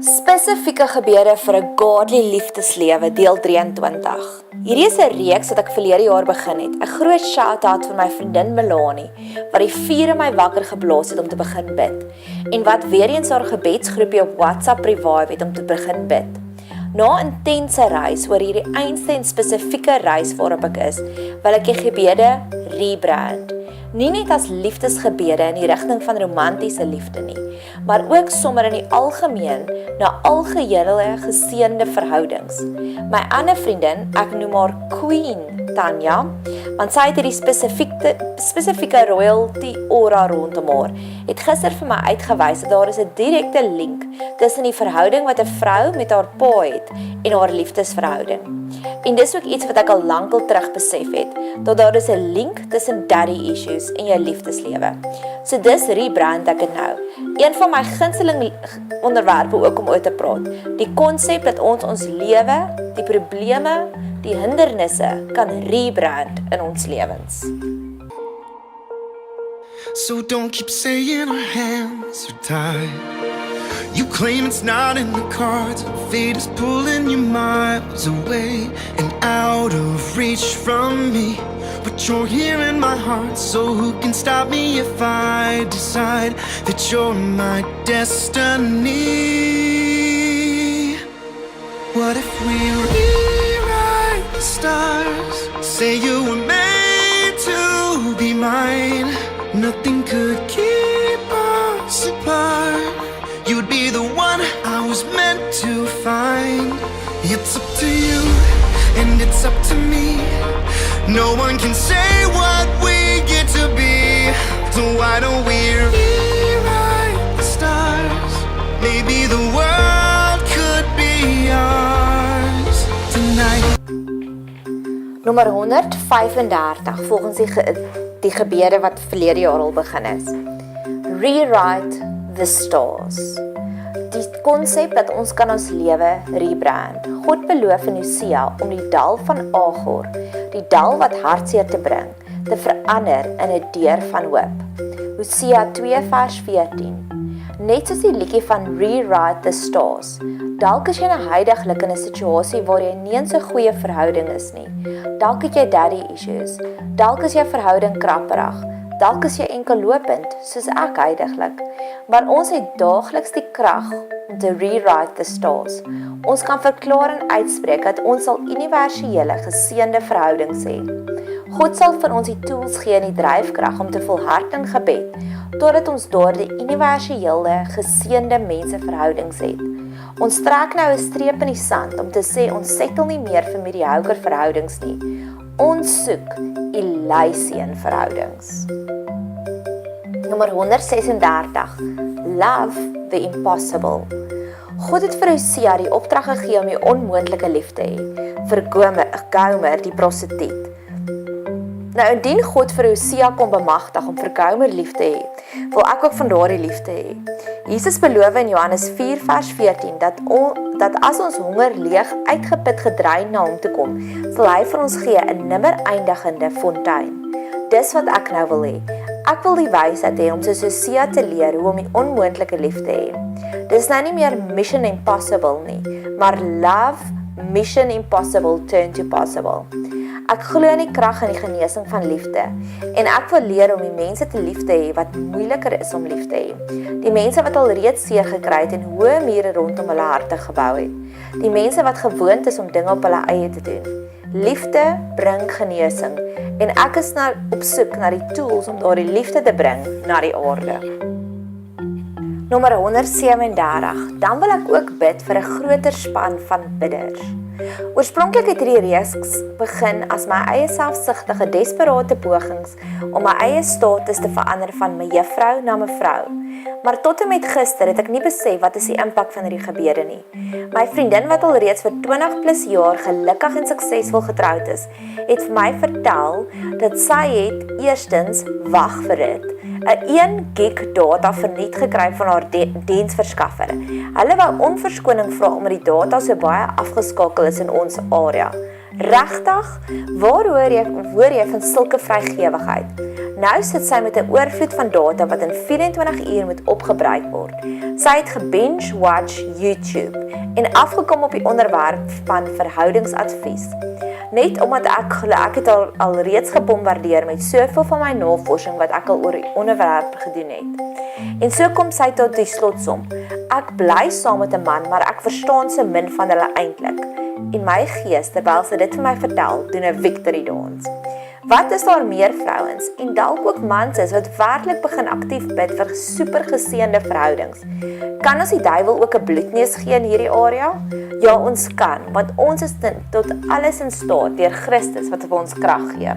Spesifieke gebede vir 'n godly liefdeslewe deel 23. Hierdie is 'n reeks wat ek verlede jaar begin het. 'n Groot shout-out vir my vriendin Melanie wat die vuur in my wakker geblaas het om te begin bid en wat weer eens haar gebedsgroepie op WhatsApp revive het om te begin bid. Na 'n intense reis oor hierdie einste en spesifieke reis waarop ek is, wil ek die gebede rebrand. Nie net as liefdesgebede in die rigting van romantiese liefde nie, maar ook sommer in die algemeen na algehele geseënde verhoudings. My ander vriendin, ek noem haar Queen Tanya, want sy het hierdie spesifieke royalty aura rondom haar, het gister vir my uitgewys dat daar is 'n direkte link tussen die verhouding wat 'n vrou met haar pa het en haar liefdesverhouding. En dis ook iets wat ek al lankal terug besef het, dat daar is 'n link tussen daddy issues en jou liefdeslewe. So dis rebrand ek het nou. Een van my gunsteling onderwerpe ook om oor te praat, die konsep dat ons lewe, die probleme, die hindernisse kan rebrand in ons lewens. So don't keep saying our hands are tied. You claim it's not in the cards. Fate is pulling you miles away and out of reach from me. But you're here in my heart, so who can stop me if I decide that you're my destiny? What if we rewrite the stars? Say you were made to be mine. Nothing could keep us apart. You'd be the one I was meant to find. It's up to you, and it's up to me. No one can say what we get to be. So why don't we rewrite the stars? Maybe the world could be ours tonight. Nommer 135, volgens die gebede wat verlede jaar al begin is. Rewrite the stars. Die konsep dat ons kan ons lewe rebrand. God beloof in Hosea om die dal van Agor, die dal wat hartseer te bring, te verander in 'n deur van hoop. Hosea 2 vers 14. Net soos die liedjie van Rewrite the Stars. Dalk is jy huidiglik in 'n situasie waar jy nie in so goeie verhouding is nie. Dalk het jy daddy issues. Dalk is jou verhouding krapperig. Dalk is jy enkellopend, soos ek huidiglik. Maar ons het daagliks die krag om te rewrite the stars. Ons kan verklaar en uitspreek dat ons sal universele geseënde verhoudings hê. God sal vir ons die tools gee en die dryfkrag om te volhard in gebed, totdat ons daardie universele geseënde menseverhoudings het. Ons trek nou 'n streep in die sand om te sê ons settle nie meer vir mediocre verhoudings nie. Ons soek Elysian verhoudings. Nommer 136. Love the impossible. God het vir Hosea die opdrag gegee om die onmoontlike lief te hê, vir Gomer die prostituut. Nou indien God vir Hosea kon bemagtig om vir Gomer lief te hê, wil ek ook van daardie liefde hê. Jesus beloof in Johannes 4 vers 14 dat as ons honger leeg uitgeput gedrein na hom toe kom, sal hy vir ons gee 'n nimmer eindigende fontein. Dis wat ek nou wil hê. Ek wil die wysheid hê om soos Hosea te leer hoe om die onmoontlike lief te hê. Dis nou nie meer mission impossible nie, maar love mission impossible turn to possible. Ek glo in die krag en die genesing van liefde en ek wil leer om die mense te lief te hê wat moeiliker is om lief te hê. Die mense wat al reeds seer gekry het en hoë mure rondom hulle harte gebou het. Die mense wat gewoond is om dinge op hulle eie te doen. Liefde bring genesing en ek is op soek na die tools om daardie liefde te bring na die aarde. Nommer 137. Dan wil ek ook bid vir 'n groter span van bidders. Oorspronklik het hierdie reeks begin as my eie selfsugtige, desperate pogings om my eie status te verander van mevrou na mevrou. Maar tot en met gister het ek nie besef wat is die impak van hierdie gebede nie. My vriendin wat al reeds vir 20+ jaar gelukkig en suksesvol getroud is, het vir my vertel dat sy het eerstens wag vir dit. 'n 1 gig data verniet gekry van haar diensverskaffer. Hulle wou onverskoning vra omdat die data so baie afgeskakel is in ons area. Regtig, waar hoor jy van sulke vrygewigheid? Nou sit sy met 'n oorvloed van data wat in 24 uur moet opgebruik word. Sy het gebinge-watch YouTube en afgekom op die onderwerp van verhoudingsadvies. Net omdat ek glo ek het al reeds gebombardeer met soveel van my navorsing wat ek al oor die onderwerp gedoen het. En so kom sy tot die slotsom. Ek bly saam met 'n man, maar ek verstaan se min van hulle eintlik. En my gees, terwyl sy dit vir my vertel, doen 'n victory dance. Wat is daar meer vrouens en dalk ook mans is wat werklik begin aktief bid vir supergeseënde verhoudings? Kan ons die duiwel ook 'n bloedneus gee in hierdie area? Ja, ons kan, want ons is tot alles in staat deur Christus wat vir ons krag gee.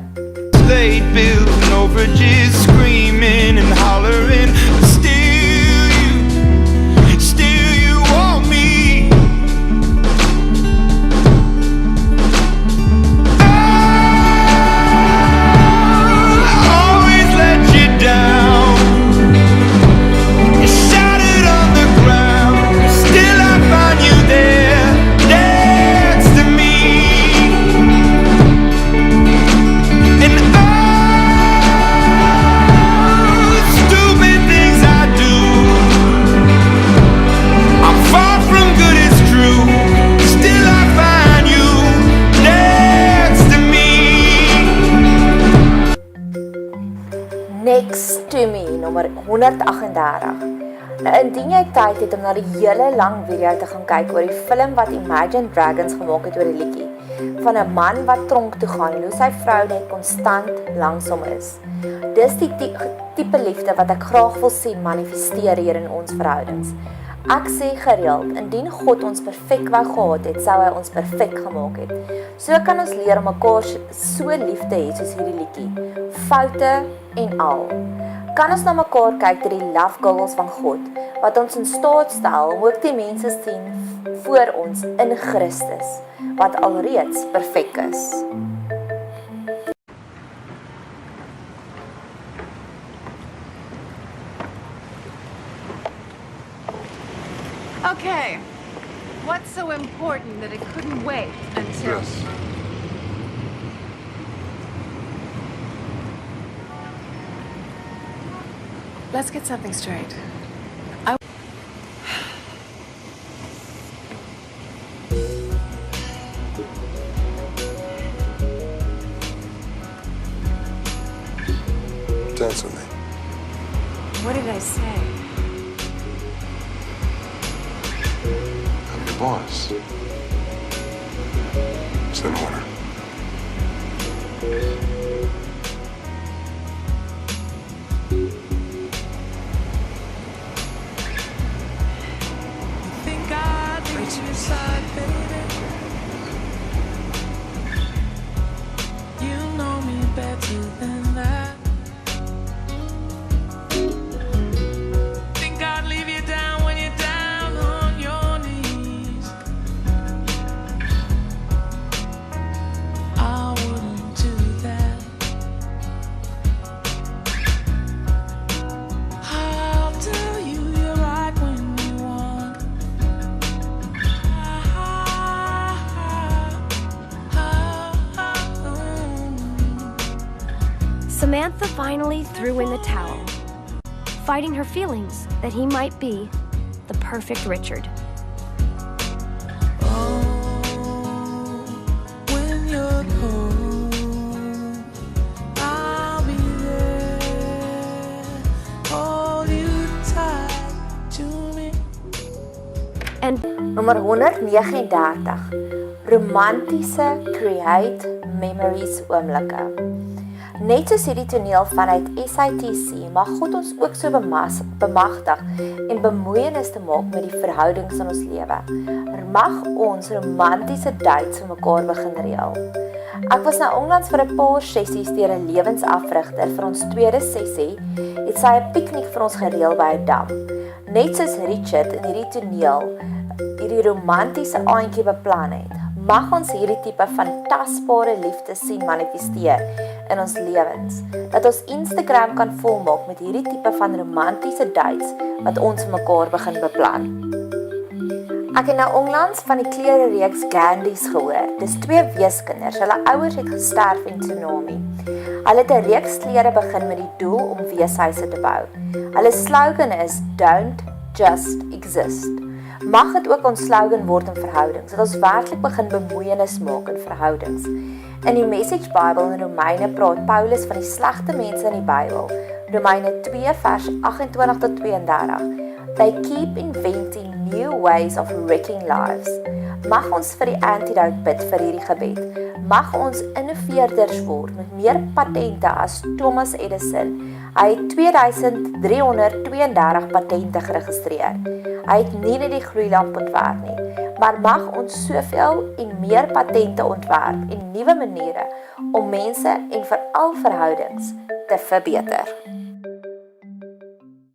Late bills and overages, screaming and hollering, but still you want me. Next to Me, nommer 138. Nou, indien jy tyd het om na die hele lang video te gaan kyk oor die film wat Imagine Dragons gemaak het oor die liedjie, van 'n man wat tronk toe gaan en hoe sy vrou net konstant langs hom is. Dis die tipe liefde wat ek graag wil sien manifesteer hier in ons verhoudings. Ek sê gereeld, indien God ons perfek wou gehad het, sou hy ons perfek gemaak het. So kan ons leer om mekaar so lief te hê soos hierdie liedjie, foute en al. Kan ons na mekaar kyk deur die love goggles van God, wat ons in staat stel om ook die mense sien voor ons in Christus, wat alreeds perfek is. Okay, what's so important that it couldn't wait until... Yes. Let's get something straight. Dance with me. What did I say? I'm your boss. It's an order. Think I'd reach your side, baby. You know me better than that. Think I'd leave you down when you're down on your knees. I wouldn't do that. I'll tell you you're right when you want. Samantha finally threw in the towel, fighting her feelings that he might be the perfect Richard. When you're home, I'll be there. Hold you tight to me. And Nommer 139. Romantiese create memories oomblikke. Net soos hierdie toneel vanuit SITC, mag God ons ook so bemagtig en bemoeienis te maak met die verhoudings in ons lewe. Mag ons romantiese dates vir mekaar begin reël. Ek was nou onlangs vir 'n paar sessies deur 'n lewensafrigter. Vir ons tweede sessie het sy 'n piknik vir ons gereël by 'n dam. Net soos Richard in hierdie toneel hierdie romantiese aandjie beplan het, mag ons hierdie tipe van tasbare liefde sien manifesteer in ons lewens, dat ons Instagram kan volmaak met hierdie tipe van romantiese dates wat ons vir mekaar begin beplan. Ek het nou onlangs van die klerereeks Gandhi's gehoor. Dis 2 weeskinders. Hulle ouers het gesterf in tsunami. Hulle het 'n reeks klere begin met die doel om weeshuise te bou. Hulle slogan is Don't Just Exist. Mag dit ook ons slogan word in verhoudings, dat ons werklik begin bemoeienis maak in verhoudings. In die Message Bible in Romeine praat Paulus van die slegte mense in die Bybel. Romeine 2 vers 28 tot 32. They keep inventing new ways of wrecking lives. Mag ons vir die antidote bid vir hierdie gebed. Mag ons innoveerders word met meer patente as Thomas Edison. Hy het 2332 patente geregistreer. Hy het nie net die gloeilamp ontwerp nie, maar mag ons soveel en meer patente ontwerp en nuwe maniere om mense en veral verhoudings te verbeter.